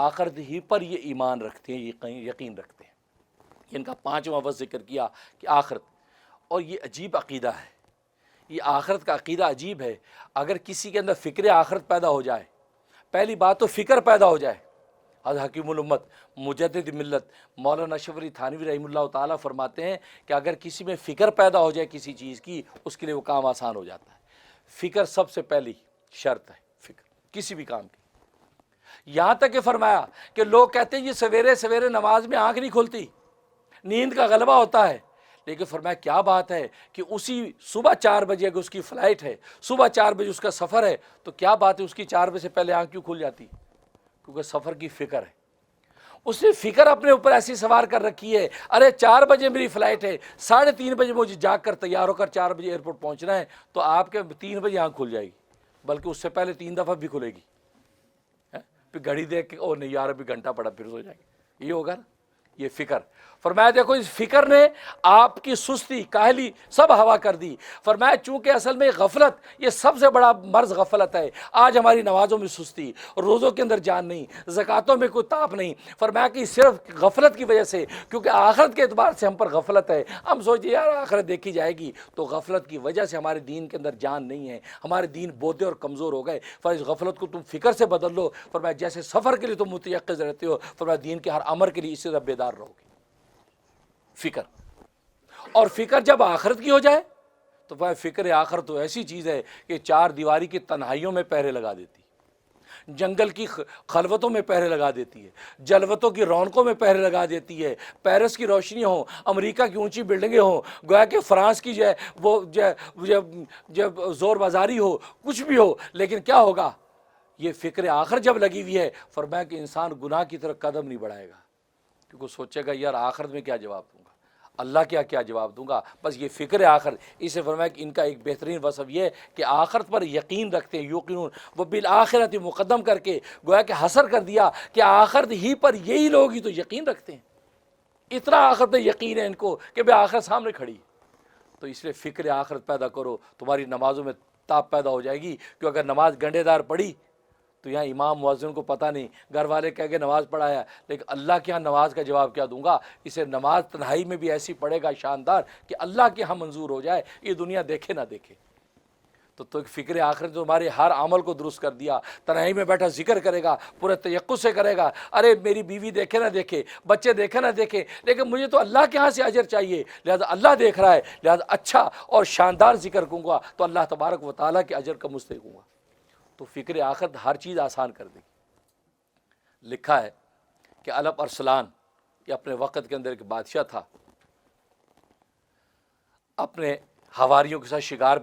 آخرت ہی پر یہ ایمان رکھتے ہیں، یقین رکھتے ہیں۔ ان کا پانچواں وصف ذکر کیا کہ آخرت، اور یہ عجیب عقیدہ ہے، یہ آخرت کا عقیدہ عجیب ہے۔ اگر کسی کے اندر فکر آخرت پیدا ہو جائے، پہلی بات تو فکر پیدا ہو جائے، حضرت حکیم الامت مجدد ملت مولانا اشرف علی تھانوی رحمہ اللہ تعالیٰ فرماتے ہیں کہ اگر کسی میں فکر پیدا ہو جائے کسی چیز کی، اس کے لیے وہ کام آسان ہو جاتا ہے۔ فکر سب سے پہلی شرط ہے، فکر کسی بھی کام کی۔ یہاں تک کہ فرمایا کہ لوگ کہتے ہیں یہ سویرے سویرے نماز میں آنکھ نہیں کھلتی، نیند کا غلبہ ہوتا ہے، لیکن فرمایا کیا بات ہے کہ اسی صبح 4 بجے اگر اس کی فلائٹ ہے، صبح 4 بجے اس کا سفر ہے، تو کیا بات ہے اس کی 4 بجے سے پہلے آنکھ کیوں کھل جاتی؟ کیونکہ سفر کی فکر ہے۔ اس نے فکر اپنے اوپر ایسی سوار کر رکھی ہے، ارے 4 بجے میری فلائٹ ہے، 3:30 بجے مجھے جاگ کر تیار ہو کر 4 بجے ایئرپورٹ پہنچنا ہے، تو آپ کے 3 بجے آنکھ کھل جائے گی، بلکہ اس سے پہلے 3 دفعہ بھی کھلے گی۔ پھر گھڑی دیکھ کے او نہیں یار ابھی گھنٹہ پڑا، پھر سو جائیں گے، یہ ہوگا نا، یہ فکر۔ فرمایا دیکھو اس فکر نے آپ کی سستی کاہلی سب ہوا کر دی۔ فرمایا چونکہ اصل میں غفلت یہ سب سے بڑا مرض غفلت ہے۔ آج ہماری نمازوں میں سستی، روزوں کے اندر جان نہیں، زکاتوں میں کوئی تاپ نہیں۔ فرمایا کہ صرف غفلت کی وجہ سے، کیونکہ آخرت کے اعتبار سے ہم پر غفلت ہے، ہم سوچے یار آخرت دیکھی جائے گی، تو غفلت کی وجہ سے ہمارے دین کے اندر جان نہیں ہے، ہمارے دین بودے اور کمزور ہو گئے۔ فرمایا اس غفلت کو تم فکر سے بدل لو۔ فرمایا جیسے سفر کے لیے تم متیقظ رہتے ہو، فرمایا دین کے ہر امر کے لیے اسی طرح بیدار رہو گے۔ فکر، اور فکر جب آخرت کی ہو جائے تو فکر آخرت تو ایسی چیز ہے کہ 4 دیواری کی تنہائیوں میں پہرے لگا دیتی ہے، جنگل کی خلوتوں میں پہرے لگا دیتی ہے، جلوتوں کی رونقوں میں پہرے لگا دیتی ہے، پیرس کی روشنی ہوں، امریکہ کی اونچی بلڈنگیں ہوں، گویا کہ فرانس کی وہ جب زور بازاری ہو، کچھ بھی ہو، لیکن کیا ہوگا؟ یہ فکر آخر جب لگی ہوئی ہے، فرمایا کہ انسان گناہ کی طرف قدم نہیں بڑھائے گا، کیونکہ سوچے گا یار آخرت میں کیا جواب دوں گا، اللہ کیا جواب دوں گا۔ بس یہ فکر آخرت، اسے فرمایا کہ ان کا ایک بہترین وصف یہ ہے کہ آخرت پر یقین رکھتے ہیں، یوقنون وہ بالآخرت مقدم کر کے گویا کہ حصر کر دیا کہ آخرت ہی پر یہی لوگ ہی تو یقین رکھتے ہیں، اتنا آخرت میں یقین ہے ان کو کہ بھئی آخرت سامنے کھڑی۔ تو اس لیے فکر آخرت پیدا کرو، تمہاری نمازوں میں تاب پیدا ہو جائے گی۔ کہ اگر نماز گنڈے دار پڑی تو یہاں امام مؤذن کو پتہ نہیں، گھر والے کہہ کے نماز پڑھایا، لیکن اللہ کے ہاں نماز کا جواب کیا دوں گا؟ اسے نماز تنہائی میں بھی ایسی پڑھے گا شاندار کہ اللہ کے ہاں منظور ہو جائے، یہ دنیا دیکھے نہ دیکھے۔ تو ایک فکر آخرت تو ہمارے ہر عمل کو درست کر دیا۔ تنہائی میں بیٹھا ذکر کرے گا، پورے تیقظ سے کرے گا، ارے میری بیوی دیکھے نہ دیکھے، بچے دیکھے نہ دیکھے، لیکن مجھے تو اللہ کے ہاں سے اجر چاہیے، لہذا اللہ دیکھ رہا ہے، لہذا اچھا اور شاندار ذکر کروں گا تو اللہ تبارک و تعالیٰ کے اجر کا مستحق ہوں گا۔ تو فکر آخرت ہر چیز آسان کر دے گی۔ لکھا ہے کہ الپ ارسلان یہ اپنے وقت کے اندر ایک بادشاہ تھا، اپنے حواریوں کے ساتھ شکار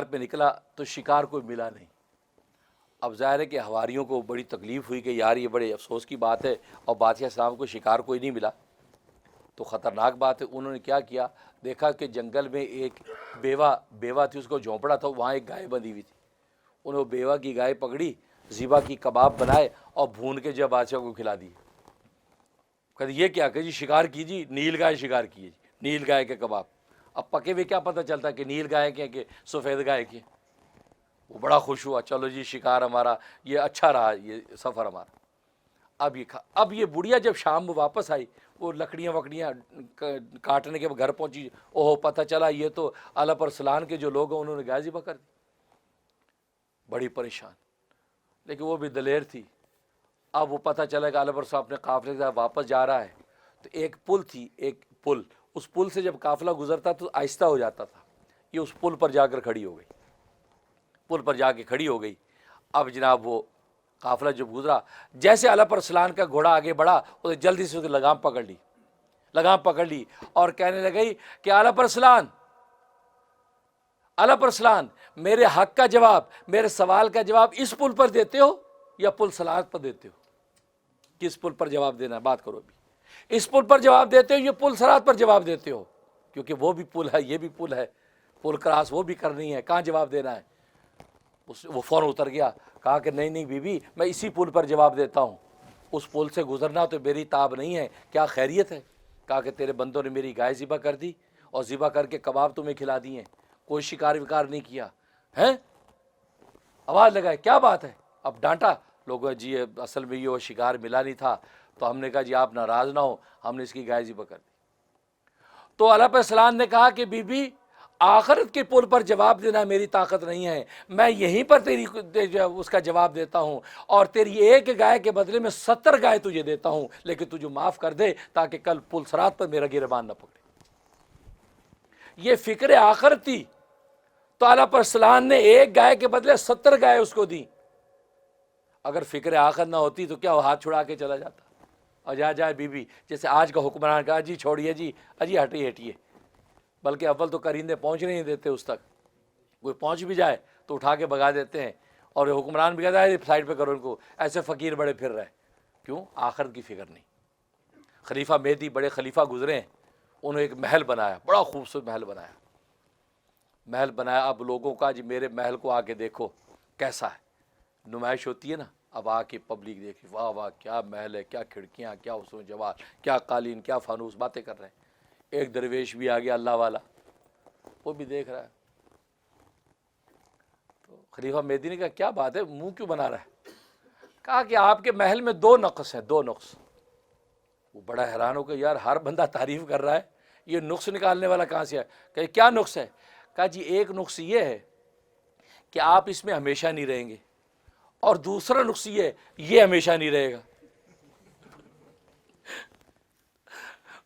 پہ نکلا تو شکار کوئی ملا نہیں۔ اب ظاہر ہے کہ حواریوں کو بڑی تکلیف ہوئی کہ یار یہ بڑے افسوس کی بات ہے، اور بادشاہ اسلام کو شکار کوئی نہیں ملا تو خطرناک بات ہے۔ انہوں نے کیا کیا، دیکھا کہ جنگل میں ایک بیوہ تھی، اس کو جھونپڑا تھا، وہاں ایک گائے بندھی ہوئی تھی، انہوں نے بیوہ کی گائے پکڑی، ذبح کی، کباب بنائے اور بھون کے جب بادشاہ کو کھلا دیے۔ کہتے یہ کیا کہ جی شکار کیجیے، نیل گائے شکار کیے، نیل گائے کے کباب۔ اب پکے ہوئے کیا پتہ چلتا کہ نیل گائے کے کہ سفید گائے کے۔ وہ بڑا خوش ہوا، چلو جی شکار ہمارا یہ اچھا رہا، یہ سفر ہمارا۔ اب یہ بڑھیا جب شام میں واپس آئی، وہ لکڑیاں وکڑیاں کاٹنے کے گھر پہنچی، اوہ پتہ چلا یہ تو الپ ارسلان کے جو لوگ ہیں انہوں نے گائے ذبح کر دی، بڑی پریشان، لیکن وہ بھی دلیر تھی۔ اب وہ پتہ چلا کہ الپ ارسلان اپنے قافلے کے ساتھ واپس جا رہا ہے، تو ایک پل تھی، ایک پل، اس پل سے جب قافلہ گزرتا تو آہستہ ہو جاتا تھا، یہ اس پل پر جا کر کھڑی ہو گئی، پل پر جا کے کھڑی ہو گئی۔ اب جناب وہ قافلہ جب گزرا، جیسے الپ ارسلان کا گھوڑا آگے بڑھا، اسے جلدی سے لگام پکڑ لی اور کہنے لگی کہ الپ ارسلان میرے حق کا جواب، میرے سوال کا جواب اس پل پر دیتے ہو یا پل صلات پر دیتے ہو؟ کس پل پر جواب دینا ہے؟ بات کرو ابھی۔ اس پل پر جواب دیتے ہو یا پل صلات پر جواب دیتے ہو؟ کیونکہ وہ بھی پل ہے، یہ بھی پل ہے، پل کراس وہ بھی کرنی ہے، کہاں جواب دینا ہے؟ وہ فوراً اتر گیا، کہا کہ نہیں بی بی میں اسی پل پر جواب دیتا ہوں، اس پل سے گزرنا تو میری تاب نہیں ہے، کیا خیریت ہے؟ کہا کہ تیرے بندوں نے میری گائے ذبح کر دی اور ذبح کر کے کباب تمہیں کھلا دیے، کوئی شکار وکار نہیں کیا ہے؟ آواز لگائے کیا بات ہے؟ اب ڈانٹا لوگوں جی اصل میں یہ وہ شکار ملا نہیں تھا، تو ہم نے کہا جی آپ ناراض نہ ہو، ہم نے اس کی گائے ذبح کر دی۔ تو علیہ السلام نے کہا کہ بی بی آخرت کے پل پر جواب دینا میری طاقت نہیں ہے، میں یہیں پر تیری اس کا جواب دیتا ہوں، اور تیری ایک گائے کے بدلے میں 70 گائے تجھے دیتا ہوں، لیکن تجھے معاف کر دے تاکہ کل پل صراط پر میرا گریبان نہ پکڑے۔ یہ فکر آخرت تھی، تو علیہ السلام نے ایک گائے کے بدلے 70 گائے اس کو دی۔ اگر فکر آخرت نہ ہوتی تو کیا وہ ہاتھ چھڑا کے چلا جاتا اور جائے بی بی، جیسے آج کا حکمران کہا جی چھوڑیے جی، اجی ہٹیے، بلکہ اول تو کرندے پہنچنے نہیں دیتے اس تک، کوئی پہنچ بھی جائے تو اٹھا کے بھگا دیتے ہیں، اور حکمران بھی کہتا ہے سائڈ پہ کرو ان کو، ایسے فقیر بڑے پھر رہے، کیوں؟ آخرت کی فکر نہیں۔ خلیفہ مہدی بڑے خلیفہ گزرے ہیں، انہوں نے ایک محل بنایا، بڑا خوبصورت محل بنایا، اب لوگوں کا جی میرے محل کو آ کے دیکھو کیسا ہے، نمائش ہوتی ہے نا، اب آ کے پبلک دیکھی، واہ واہ کیا محل ہے، کیا کھڑکیاں، کیا حسن و جمال، کیا قالین، کیا فانوس، باتیں کر رہے ہیں۔ ایک درویش بھی آ گیا اللہ والا، وہ بھی دیکھ رہا ہے۔ تو خلیفہ مہدی نے کہا کیا بات ہے، منہ کیوں بنا رہا ہے؟ کہا کہ آپ کے محل میں 2 نقص ہیں، 2 نقص۔ وہ بڑا حیران ہو کہ یار ہر بندہ تعریف کر رہا ہے، یہ نقص نکالنے والا کہاں سے ہے؟ کہ کیا نقص ہے؟ کہا جی ایک نقص یہ ہے کہ آپ اس میں ہمیشہ نہیں رہیں گے، اور دوسرا نقص یہ ہمیشہ نہیں رہے گا۔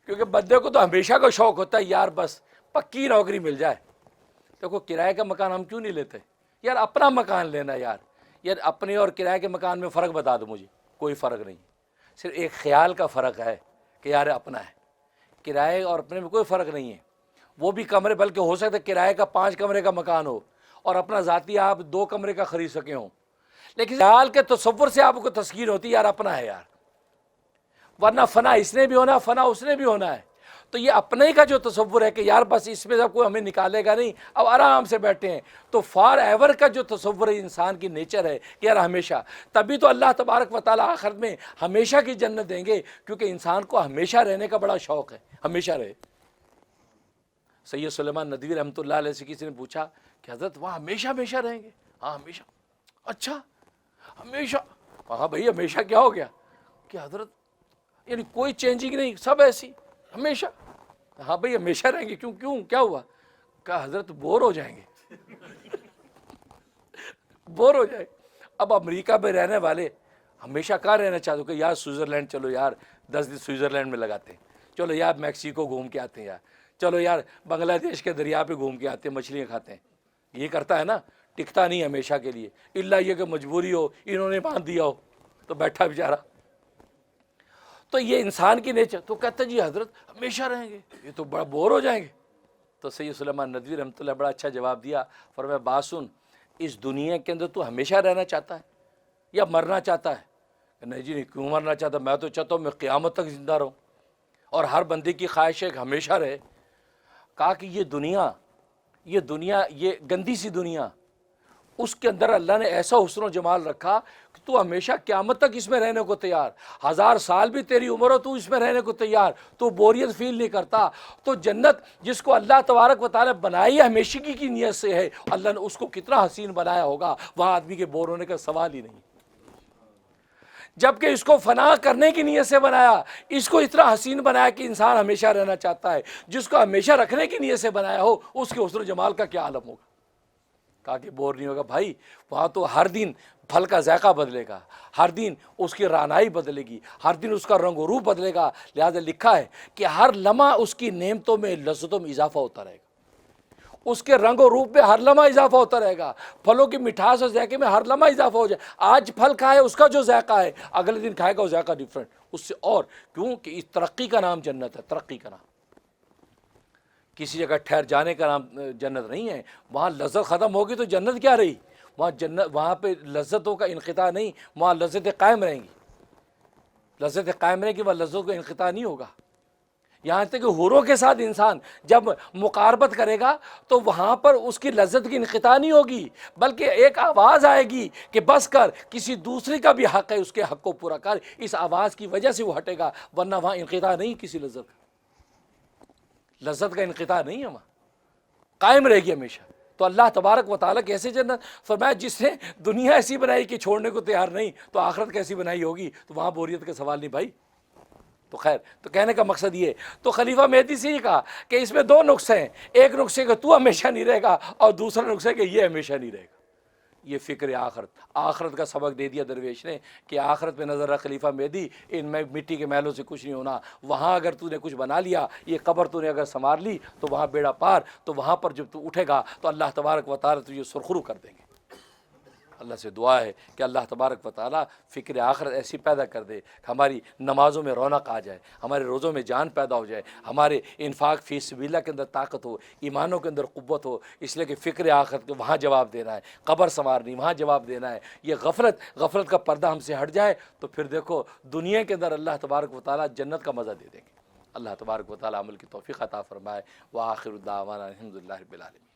کیونکہ بندے کو تو ہمیشہ کا شوق ہوتا ہے یار بس پکی نوکری مل جائے۔ دیکھو کرائے کا مکان ہم کیوں نہیں لیتے یار؟ اپنا مکان لینا یار اپنے اور کرائے کے مکان میں فرق بتا دو مجھے۔ کوئی فرق نہیں، صرف ایک خیال کا فرق ہے کہ یار اپنا ہے، کرائے اور اپنے میں کوئی فرق نہیں ہے۔ وہ بھی کمرے، بلکہ ہو سکتا ہے کرائے کا 5 کمرے کا مکان ہو اور اپنا ذاتی آپ 2 کمرے کا خرید سکے ہوں، لیکن خیال کے تصور سے آپ کو تسکین ہوتی ہے یار اپنا ہے یار، ورنہ فنا اس نے بھی ہونا، فنا اس نے بھی ہونا ہے۔ تو یہ اپنے کا جو تصور ہے کہ یار بس اس میں سب کوئی ہمیں نکالے گا نہیں، اب آرام سے بیٹھے ہیں، تو فار ایور کا جو تصور ہے انسان کی نیچر ہے کہ یار ہمیشہ، تبھی تو اللہ تبارک و تعالیٰ آخرت میں ہمیشہ کی جنت دیں گے، کیونکہ انسان کو ہمیشہ رہنے کا بڑا شوق ہے، ہمیشہ رہے۔ سید سلیمان ندوی رحمۃ اللہ علیہ سے کسی نے پوچھا کہ حضرت وہاں ہمیشہ رہیں گے؟ ہاں ہمیشہ۔ اچھا ہمیشہ؟ ہاں بھائی ہمیشہ کیا ہو گیا کہ حضرت یعنی کوئی چینجنگ نہیں، سب ایسی ہمیشہ؟ ہاں بھائی ہمیشہ رہیں گے، کیوں کیا ہوا؟ کہا حضرت بور ہو جائیں گے، بور ہو جائے۔ اب امریکہ میں رہنے والے ہمیشہ کہاں رہنا چاہتے ہو کہ یار سوئٹزرلینڈ چلو یار 10 دن سوئٹزرلینڈ میں لگاتے ہیں، چلو یار میکسیکو گھوم کے آتے ہیں، یار چلو یار بنگلہ دیش کے دریا پہ گھوم کے آتے ہیں، مچھلیاں کھاتے ہیں۔ یہ کرتا ہے نا، ٹکتا نہیں ہمیشہ کے لیے، الا یہ کہ مجبوری ہو، انہوں نے باندھ دیا ہو تو بیٹھا بیچارہ۔ تو یہ انسان کی نیچر، تو کہتا جی حضرت ہمیشہ رہیں گے، یہ تو بڑا بور ہو جائیں گے۔ تو سید سلیمان ندوی رحمۃ اللہ بڑا اچھا جواب دیا، فرمایا بات سن، اس دنیا کے اندر تو ہمیشہ رہنا چاہتا ہے یا مرنا چاہتا ہے؟ نہیں جی نہیں، کیوں مرنا چاہتا؟ میں تو چاہتا ہوں میں قیامت تک زندہ رہوں، اور ہر بندے کی خواہش ہے کہ ہمیشہ رہے۔ کہا کہ یہ دنیا یہ گندی سی دنیا، اس کے اندر اللہ نے ایسا حسن و جمال رکھا کہ تو ہمیشہ قیامت تک اس میں رہنے کو تیار، 1000 سال بھی تیری عمر ہو تو اس میں رہنے کو تیار، تو بوریت فیل نہیں کرتا۔ تو جنت جس کو اللہ تبارک و تعالیٰ بنائی ہمیشگی کی نیت سے ہے، اللہ نے اس کو کتنا حسین بنایا ہوگا، وہاں آدمی کے بور ہونے کا سوال ہی نہیں۔ جبکہ اس کو فنا کرنے کی نیت سے بنایا، اس کو اتنا حسین بنایا کہ انسان ہمیشہ رہنا چاہتا ہے۔ جس کو ہمیشہ رکھنے کی نیت سے بنایا ہو، اس کے حسن و جمال کا کیا عالم ہوگا۔ کہا کہ بور نہیں ہوگا بھائی، وہاں تو ہر دن پھل کا ذائقہ بدلے گا، ہر دن اس کی رعنائی بدلے گی، ہر دن اس کا رنگ و روپ بدلے گا۔ لہذا لکھا ہے کہ ہر لمحہ اس کی نعمتوں میں لذتوں میں اضافہ ہوتا رہے گا، اس کے رنگ و روپ میں ہر لمحہ اضافہ ہوتا رہے گا، پھلوں کی مٹھاس اور ذائقے میں ہر لمحہ اضافہ ہو جائے۔ آج پھل کھائے اس کا جو ذائقہ ہے، اگلے دن کھائے گا وہ ذائقہ ڈیفرنٹ اس سے، اور کیوں کہ اس ترقی کا نام جنت ہے، ترقی کا نام، کسی جگہ ٹھہر جانے کا نام جنت نہیں ہے۔ وہاں لذت ختم ہوگی تو جنت کیا رہی؟ وہاں پہ لذتوں کا انقطاع نہیں، وہاں لذتیں قائم رہیں گی، لذتیں قائم رہیں گی، وہاں لذتوں کا انقطاع نہیں ہوگا۔ یہاں تک کہ حوروں کے ساتھ انسان جب مقاربت کرے گا تو وہاں پر اس کی لذت کی انقطاع نہیں ہوگی، بلکہ ایک آواز آئے گی کہ بس کر، کسی دوسری کا بھی حق ہے، اس کے حق کو پورا کر۔ اس آواز کی وجہ سے وہ ہٹے گا، ورنہ وہاں انقطاع نہیں، کسی لذت کا انقطاع نہیں ہے، وہاں قائم رہے گی ہمیشہ۔ تو اللہ تبارک و تعالیٰ کیسے جنت؟ فرمایا جس نے دنیا ایسی بنائی کہ چھوڑنے کو تیار نہیں، تو آخرت کیسی بنائی ہوگی؟ تو وہاں بوریت کا سوال نہیں بھائی۔ تو خیر، تو کہنے کا مقصد یہ، تو خلیفہ مہدی سے یہ کہا کہ اس میں دو نقصے ہیں، ایک نقصے کہ تو ہمیشہ نہیں رہے گا، اور دوسرا نقصے کہ یہ ہمیشہ نہیں رہے گا۔ یہ فکر آخرت کا سبق دے دیا درویش نے کہ آخرت پہ نظر رکھ خلیفہ مہدی، ان میں مٹی کے محلوں سے کچھ نہیں ہونا، وہاں اگر تو نے کچھ بنا لیا، یہ قبر تو نے اگر سنوار لی تو وہاں بیڑا پار، تو وہاں پر جب تو اٹھے گا تو اللہ تبارک و تعالیٰ تجھے سرخرو کر دیں گے۔ اللہ سے دعا ہے کہ اللہ تبارک و تعالیٰ فکر آخرت ایسی پیدا کر دے کہ ہماری نمازوں میں رونق آ جائے، ہمارے روزوں میں جان پیدا ہو جائے، ہمارے انفاق فی سبیل اللہ کے اندر طاقت ہو، ایمانوں کے اندر قوت ہو، اس لیے کہ فکر آخرت کے وہاں جواب دینا ہے، قبر سنوارنی وہاں جواب دینا ہے۔ یہ غفلت کا پردہ ہم سے ہٹ جائے تو پھر دیکھو دنیا کے اندر اللہ تبارک و تعالیٰ جنت کا مزہ دے دیں گے۔ اللہ تبارک و تعالیٰ عمل کی توفیق عطا فرمائے۔ وآخر دعوانا الحمدللہ رب العالمین۔